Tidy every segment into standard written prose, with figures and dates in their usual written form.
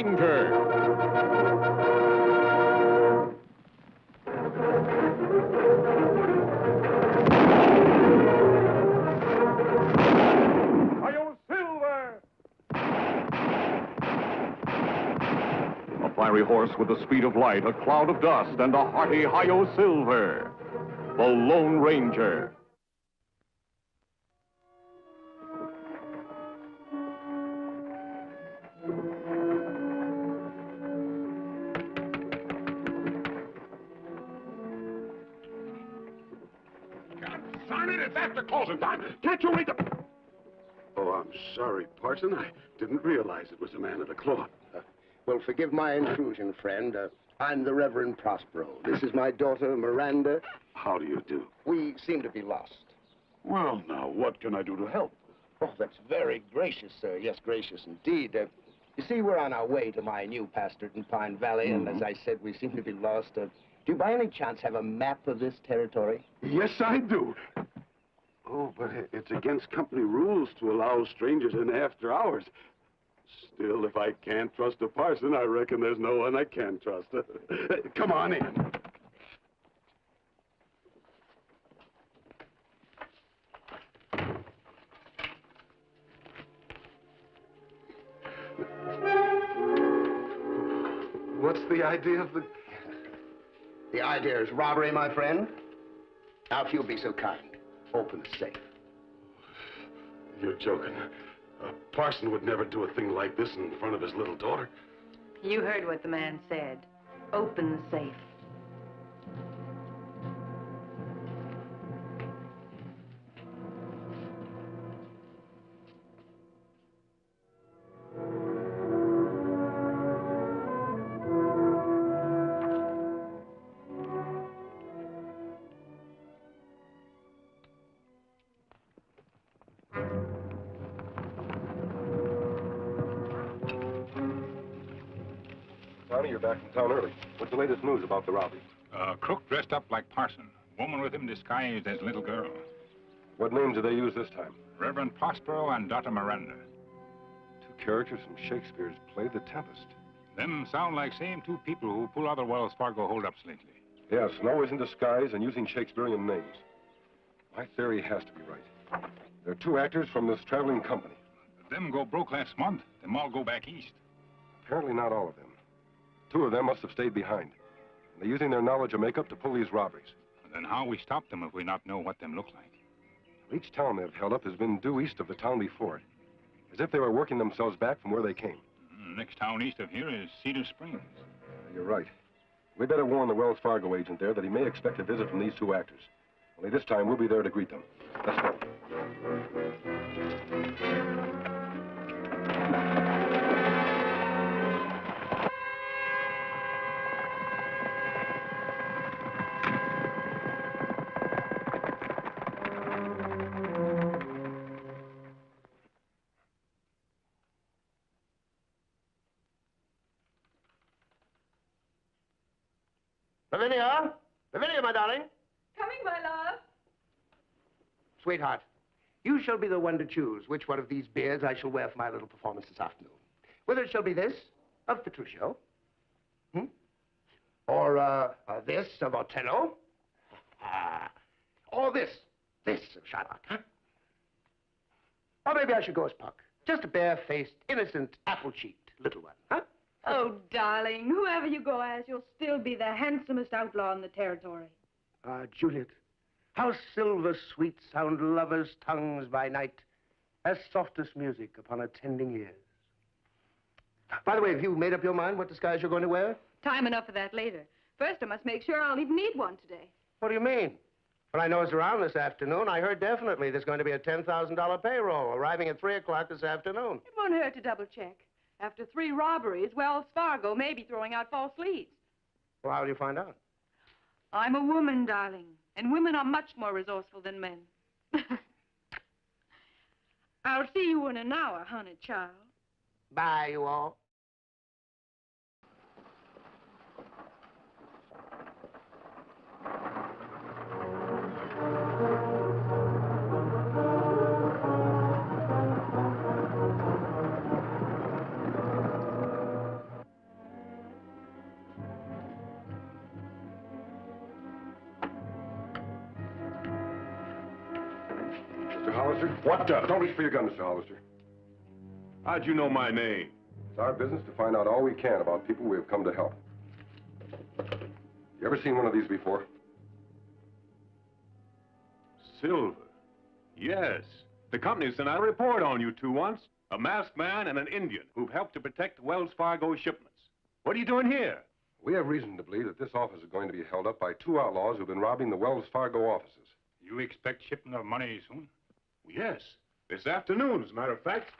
Ranger. A fiery horse with the speed of light, a cloud of dust, and a hearty Hi-Yo Silver, the Lone Ranger. It's after closing time. Can't you read the... Oh, I'm sorry, Parson. I didn't realize it was a man of the cloth. Well, forgive my intrusion, friend. I'm the Reverend Prospero. This is my daughter, Miranda. How do you do? We seem to be lost. Well, now, what can I do to help? Oh, that's very gracious, sir. Yes, gracious indeed. You see, we're on our way to my new pastorate in Pine Valley, and as I said, we seem to be lost. Do you by any chance have a map of this territory? Yes, I do. Oh, but it's against company rules to allow strangers in after hours. Still, if I can't trust a parson, I reckon there's no one I can trust. Come on in. What's the idea of the... The idea is robbery, my friend. Now, if you'll be so kind, open the safe. You're joking. A parson would never do a thing like this in front of his little daughter. You heard what the man said. Open the safe. You're back in town early. What's the latest news about the robbery? Crook dressed up like parson. Woman with him disguised as little girl. What names did they use this time? Reverend Prospero and daughter Miranda. Two characters from Shakespeare's play, The Tempest. Them sound like same two people who pull other Wells Fargo holdups lately. Yes, and always in disguise and using Shakespearean names. My theory has to be right. There are two actors from this traveling company. Them go broke last month. Them all go back east. Apparently not all of them. Two of them must have stayed behind. They're using their knowledge of makeup to pull these robberies. Then how we stop them if we not know what them look like? Each town they've held up has been due east of the town before it, as if they were working themselves back from where they came. Next town east of here is Cedar Springs. You're right. We better warn the Wells Fargo agent there that he may expect a visit from these two actors. Only this time we'll be there to greet them. Let's go. Lavinia? Lavinia, my darling. Coming, my love. Sweetheart, you shall be the one to choose which one of these beards I shall wear for my little performance this afternoon. Whether it shall be this of Petruchio, or this of Otello, or this of Shylock, huh? Or maybe I should go as Puck. Just a bare-faced, innocent, apple-cheeked little one, huh? Oh, darling, whoever you go as, you'll still be the handsomest outlaw in the territory. Ah, Juliet, how silver sweet sound lovers' tongues by night, as softest music upon attending ears. By the way, have you made up your mind what disguise you're going to wear? Time enough for that later. First, I must make sure I'll even need one today. What do you mean? When I nosed around this afternoon, I heard definitely there's going to be a $10,000 payroll arriving at 3 o'clock this afternoon. It won't hurt to double-check. After 3 robberies, Wells Fargo may be throwing out false leads. Well, how do you find out? I'm a woman, darling, and women are much more resourceful than men. I'll see you in an hour, honey child. Bye, you all. Hollister. What the? Don't reach for your gun, Mr. Hollister. How'd you know my name? It's our business to find out all we can about people we have come to help. You ever seen one of these before? Silver. Yes. The company sent out a report on you two once. A masked man and an Indian who've helped to protect Wells Fargo shipments. What are you doing here? We have reason to believe that this office is going to be held up by two outlaws who've been robbing the Wells Fargo offices. You expect shipment of money soon? Yes. This afternoon, as a matter of fact.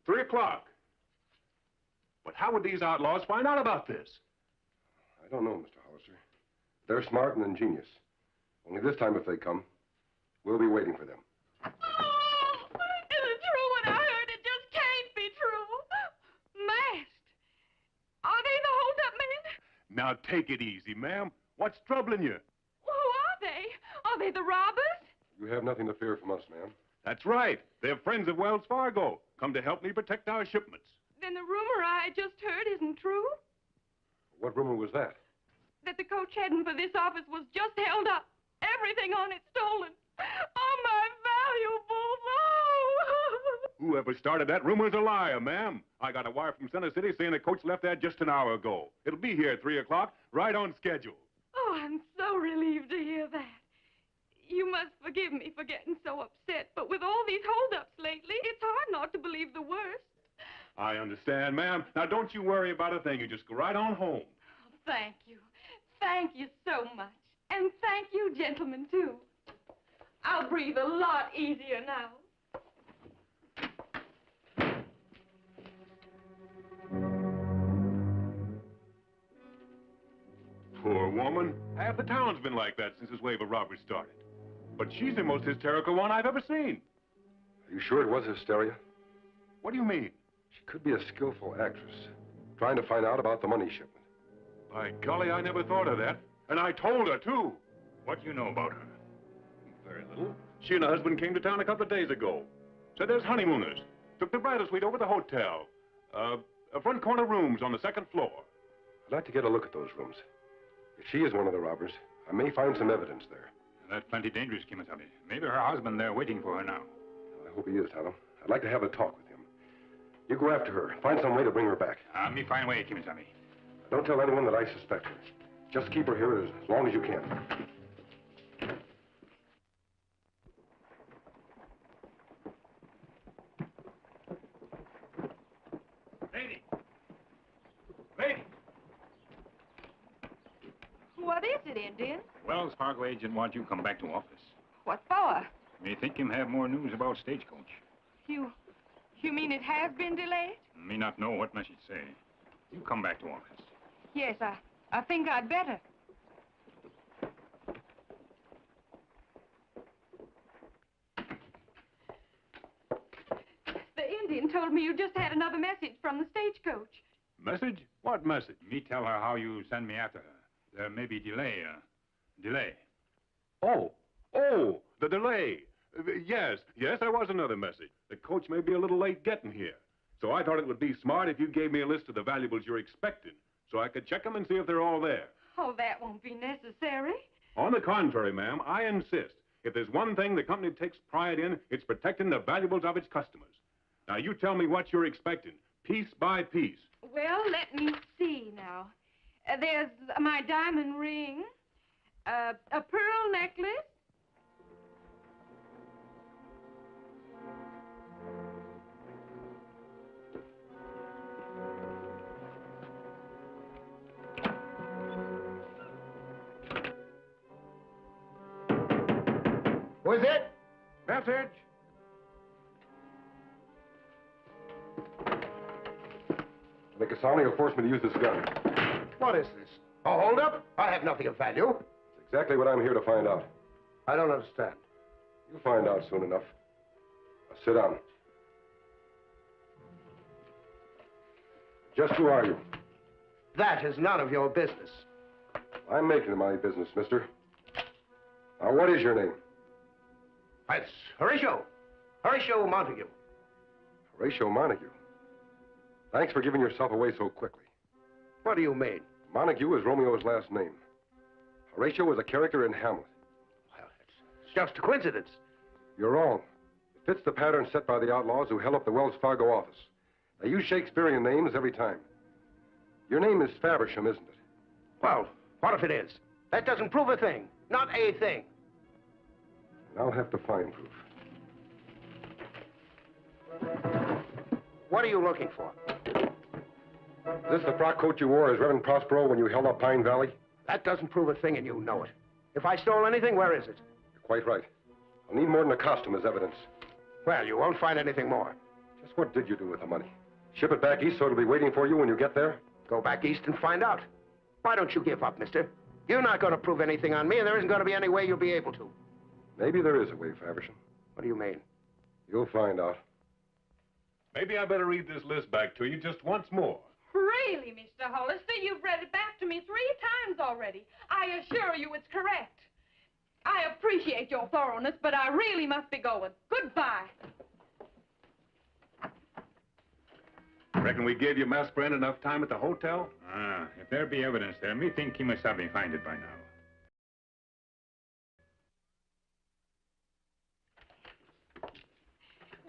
3 o'clock. But how would these outlaws find out about this? I don't know, Mr. Hollister. They're smart and ingenious. Only this time, if they come, we'll be waiting for them. Oh, is it true what I heard? It just can't be true. Masked. Are they the hold-up men? Now take it easy, ma'am. What's troubling you? Who are they? Are they the robbers? You have nothing to fear from us, ma'am. That's right. They're friends of Wells Fargo. Come to help me protect our shipments. Then the rumor I just heard isn't true? What rumor was that? That the coach heading for this office was just held up. Everything on it stolen. All my valuables. Oh! Whoever started that rumor's a liar, ma'am. I got a wire from Center City saying the coach left there just an hour ago. It'll be here at 3 o'clock, right on schedule. Oh, I'm so relieved to hear that. You must forgive me for getting so upset, but with all these holdups lately, it's hard not to believe the worst. I understand, ma'am. Now, don't you worry about a thing. You just go right on home. Oh, thank you. Thank you so much. And thank you, gentlemen, too. I'll breathe a lot easier now. Poor woman. Half the town's been like that since this wave of robbery started. But she's the most hysterical one I've ever seen. Are you sure it was hysteria? What do you mean? She could be a skillful actress, trying to find out about the money shipment. By golly, I never thought of that. And I told her, too. What do you know about her? Very little. She and her husband came to town a couple of days ago. Said there's honeymooners. Took the bridal suite over the hotel. Front corner rooms on the 2nd floor. I'd like to get a look at those rooms. If she is one of the robbers, I may find some evidence there. That's plenty dangerous, Kemo Sabe. Maybe her husband there waiting for her now. I hope he is, Tonto. I'd like to have a talk with him. You go after her. Find some way to bring her back. Me find way, Kemo Sabe. Don't tell anyone that I suspect her. Just keep her here as long as you can. Lady! Lady! What is it, Indian? Wells Fargo agent wants you come back to office. What for? Me think him have more news about Stagecoach. You mean it has been delayed? Me not know what message say. You come back to office. Yes, I think I'd better. The Indian told me you just had another message from the stagecoach. Message? What message? Me tell her how you send me after her. There may be delay. Oh, the delay. Yes, there was another message. The coach may be a little late getting here. So I thought it would be smart if you gave me a list of the valuables you're expecting, so I could check them and see if they're all there. Oh, that won't be necessary. On the contrary, ma'am, I insist. If there's one thing the company takes pride in, it's protecting the valuables of its customers. Now, you tell me what you're expecting, piece by piece. Well, let me see now. There's my diamond ring, a pearl necklace. Who is it? Message. Make a sound, you'll force me to use this gun. What is this? A hold-up? I have nothing of value. It's exactly what I'm here to find out. I don't understand. You'll find out soon enough. Now, sit down. Just who are you? That is none of your business. I'm making it my business, mister. Now, what is your name? It's Horatio. Horatio Montague. Horatio Montague. Thanks for giving yourself away so quickly. What do you mean? Montague is Romeo's last name. Horatio is a character in Hamlet. Well, it's just a coincidence. You're wrong. Fits the pattern set by the outlaws who held up the Wells Fargo office. They use Shakespearean names every time. Your name is Faversham, isn't it? Well, what if it is? That doesn't prove a thing. Not a thing. I'll have to find proof. What are you looking for? Is this the frock coat you wore as Reverend Prospero when you held up Pine Valley? That doesn't prove a thing, and you know it. If I stole anything, where is it? You're quite right. I'll need more than a costume as evidence. Well, you won't find anything more. Just what did you do with the money? Ship it back east so it'll be waiting for you when you get there? Go back east and find out. Why don't you give up, mister? You're not going to prove anything on me, and there isn't going to be any way you'll be able to. Maybe there is a way, Faversham. What do you mean? You'll find out. Maybe I better read this list back to you just once more. Really, Mr. Hollister, you've read it back to me 3 times already. I assure you it's correct. I appreciate your thoroughness, but I really must be going. Goodbye. Reckon we gave your masked friend enough time at the hotel? Ah, if there be evidence there, me think Kemo Sabe find it by now.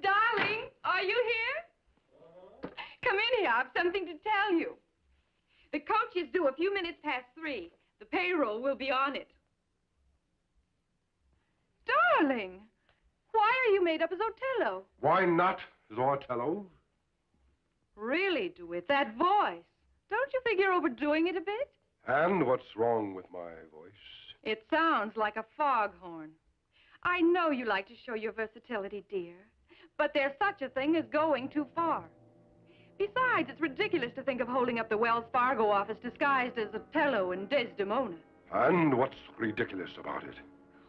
Darling, are you here? Come in here. I've something to tell you. The coach is due a few minutes past 3. The payroll will be on it. Darling, why are you made up as Othello? Why not as Othello? Really, DeWitt, that voice. Don't you think you're overdoing it a bit? And what's wrong with my voice? It sounds like a foghorn. I know you like to show your versatility, dear, but there's such a thing as going too far. Besides, it's ridiculous to think of holding up the Wells Fargo office disguised as Othello and Desdemona. And what's ridiculous about it?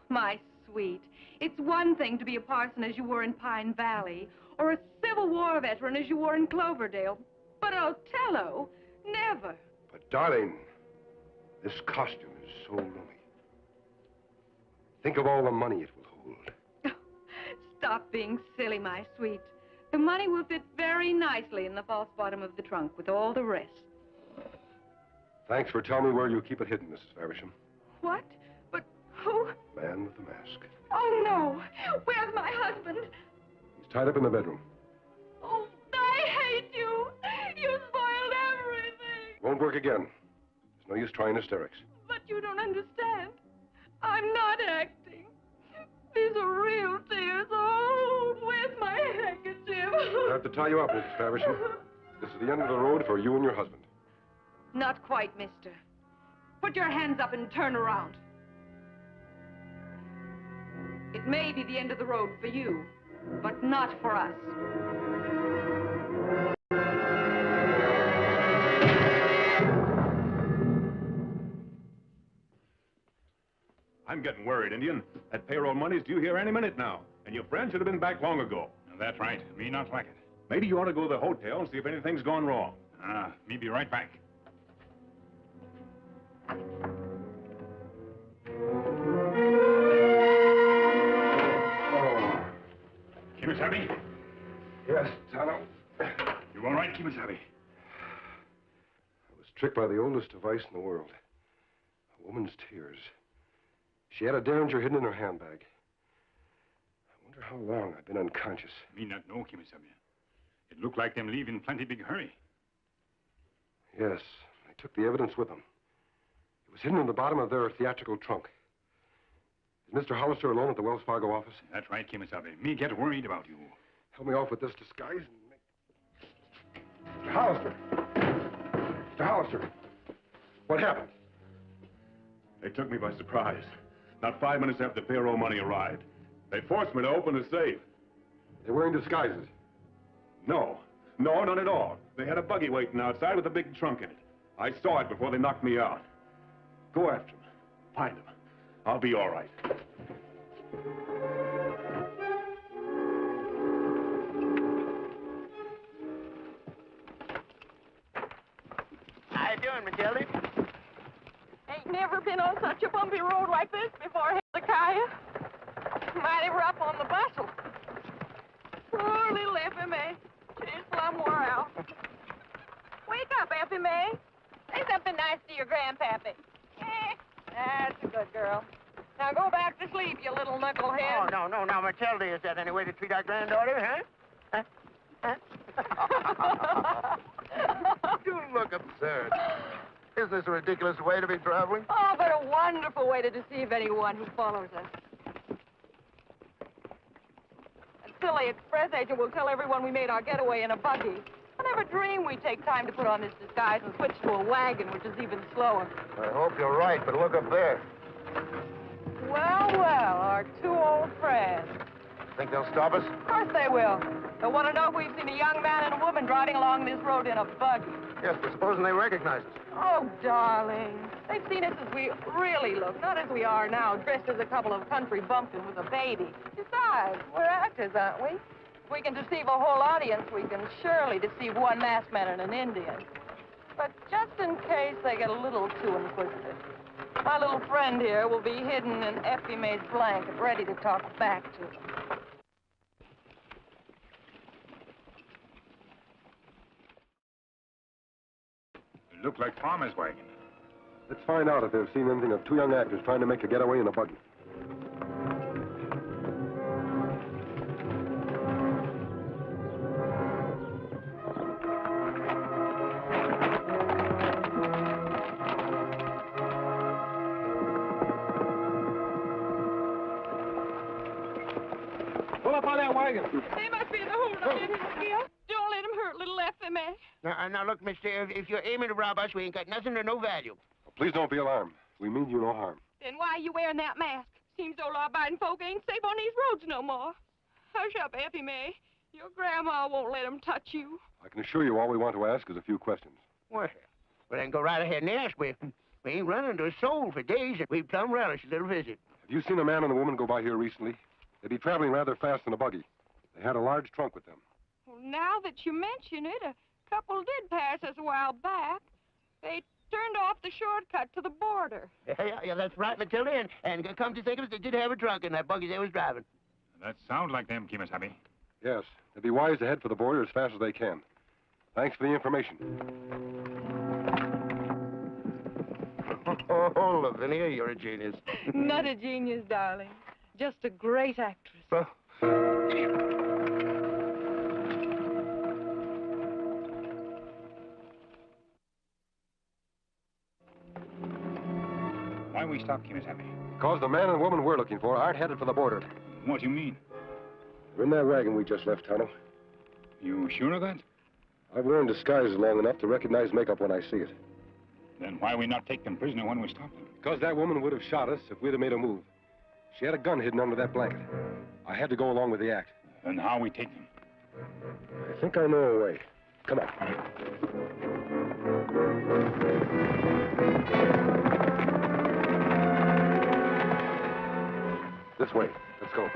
My sweet, it's one thing to be a parson as you were in Pine Valley, or a Civil War veteran as you were in Cloverdale, but Othello, never. But, darling, this costume is so roomy. Think of all the money it will hold. Stop being silly, my sweet. The money will fit very nicely in the false bottom of the trunk with all the rest. Thanks for telling me where you keep it hidden, Mrs. Faversham. What? But who? Man with the mask. Oh, no. Where's my husband? He's tied up in the bedroom. Oh, I hate you. You spoiled everything. Won't work again. There's no use trying hysterics. But you don't understand. I'm not acting. These are real tears. Oh, where's my handkerchief? I have to tie you up, Mrs. Faversham. This is the end of the road for you and your husband. Not quite, mister. Put your hands up and turn around. It may be the end of the road for you, but not for us. I'm getting worried, Indian. That payroll money's due here any minute now, and your friend should have been back long ago. That's right. Me not like it. Maybe you ought to go to the hotel and see if anything's gone wrong. Ah, me be right back. Kemo Sabe? Yes, Tonto. You all right, Kemo Sabe? I was tricked by the oldest device in the world. A woman's tears. She had a derringer hidden in her handbag. I wonder how long I've been unconscious. Me not know, Kemo Sabe. It looked like them leave in plenty big hurry. Yes, they took the evidence with them. It was hidden in the bottom of their theatrical trunk. Is Mr. Hollister alone at the Wells Fargo office? That's right, Kemo Sabe. Me get worried about you. Help me off with this disguise and make... Mr. Hollister! Mr. Hollister! What happened? They took me by surprise. Not 5 minutes after the payroll money arrived. They forced me to open the safe. They're wearing disguises. No, not at all. They had a buggy waiting outside with a big trunk in it. I saw it before they knocked me out. Go after them. Find them. I'll be all right. How you doing, Matilda? Ain't never been on such a bumpy road like this before, Hezekiah. Mighty rough on the bustle. Poor little Effie May. She's plumb wore out. Wake up, Effie May. Say something nice to your grandpappy. That's a good girl. Now go back to sleep, you little knucklehead. Oh, no. Now, Matilda, is that any way to treat our granddaughter, huh? You look absurd. Isn't this a ridiculous way to be traveling? Oh, but a wonderful way to deceive anyone who follows us. That silly express agent will tell everyone we made our getaway in a buggy. I never dreamed we'd take time to put on this disguise and switch to a wagon, which is even slower. I hope you're right, but look up there. Well, our two old friends. Think they'll stop us? Of course they will. They'll want to know if we've seen a young man and a woman driving along this road in a buggy. Yes, but supposing they recognize us. Oh, darling. They've seen us as we really look, not as we are now, dressed as a couple of country bumpkins with a baby. Besides, we're actors, aren't we? If we can deceive a whole audience, we can surely deceive one masked man and an Indian. But just in case they get a little too inquisitive, my little friend here will be hidden in Effie May's blanket, ready to talk back to them. It looked like farmer's wagon. Let's find out if they've seen anything of two young actors trying to make a getaway in a buggy. Pull up on that wagon. They must be in the hold on him, Gil. Don't let him hurt little Effie May. Now, look, mister, if you're aiming to rob us, we ain't got nothing or no value. Please don't be alarmed. We mean you no harm. Then why are you wearing that mask? Seems though law-abiding folk ain't safe on these roads no more. Hush up, Effie May. Your grandma won't let them touch you. I can assure you all we want to ask is a few questions. Well, then go right ahead and ask. We ain't run into a soul for days, and we plumb relish a little visit. Have you seen a man and a woman go by here recently? They'd be traveling rather fast in a buggy. They had a large trunk with them. Well, now that you mention it, a couple did pass us a while back. They turned off the shortcut to the border. Yeah, that's right, Matilda, and come to think of it, they did have a trunk in that buggy they was driving. That sounds like them, Kemo Sabe. Yes, they'd be wise to head for the border as fast as they can. Thanks for the information. Oh, Lavinia, you're a genius. Not a genius, darling. Just a great actress. Why we stop, Kemo Sabe? Because the man and woman we're looking for aren't headed for the border. What do you mean? They're in that wagon we just left, Tonto. You sure of that? I've worn disguises long enough to recognize makeup when I see it. Then why we not take them prisoner when we stop them? Because that woman would have shot us if we'd have made a move. She had a gun hidden under that blanket. I had to go along with the act. Then how we take them? I think I know a way. Come on. This way. Let's go.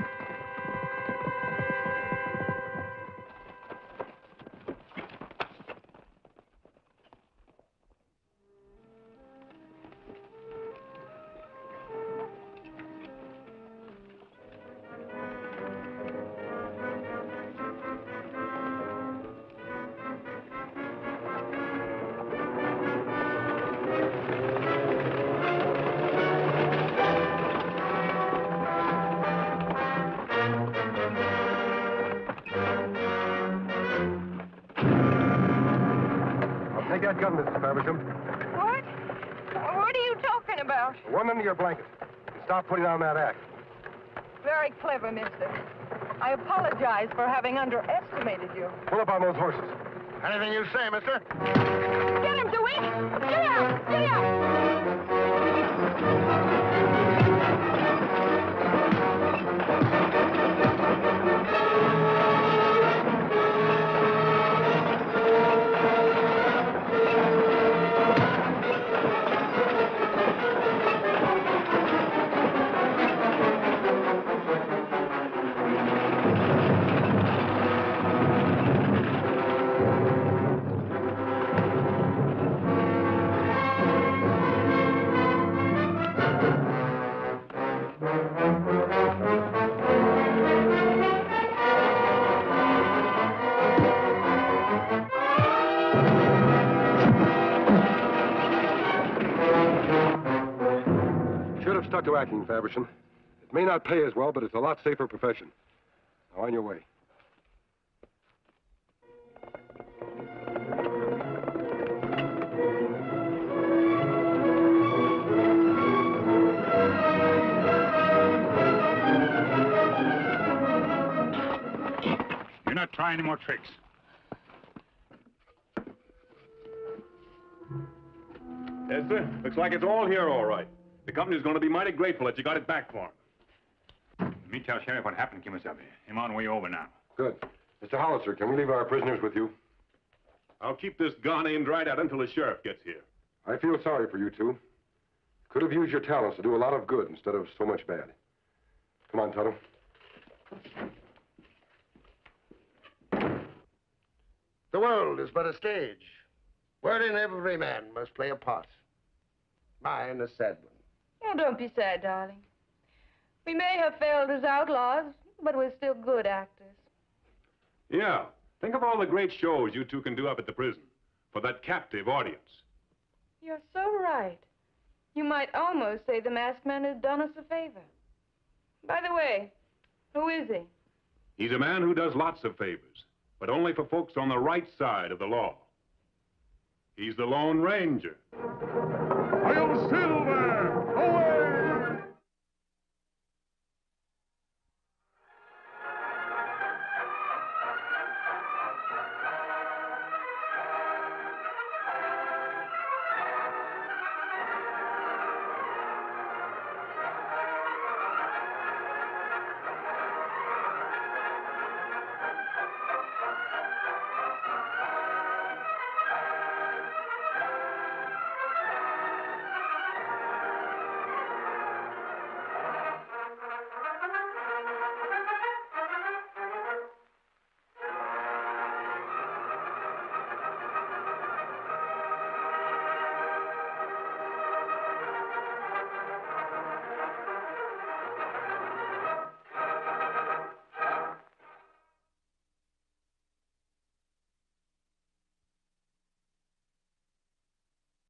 Take that gun, Mrs. Fabricam. What? What are you talking about? One under your blanket. And stop putting on that act. Very clever, mister. I apologize for having underestimated you. Pull up on those horses. Anything you say, mister? Get him, Dewey! Get out! Get out! out to acting, Faversham. It may not pay as well, but it's a lot safer profession. Now, on your way. You're not trying any more tricks. Yes, sir. Looks like it's all here, all right. The company's going to be mighty grateful that you got it back for him. Let me tell Sheriff what happened, Kemo Sabe. I'm on way over now. Good. Mr. MILLHAUSER, can we leave our prisoners with you? I'll keep this gun aimed right at until the sheriff gets here. I feel sorry for you two. Could have used your talents to do a lot of good instead of so much bad. Come on, Tonto. The world is but a stage, wherein every man must play a part. Mine a sad one. Oh, don't be sad, darling. We may have failed as outlaws, but we're still good actors. Yeah. Think of all the great shows you two can do up at the prison for that captive audience. You're so right. You might almost say the masked man has done us a favor. By the way, who is he? He's a man who does lots of favors, but only for folks on the right side of the law. He's the Lone Ranger. Hail Silver!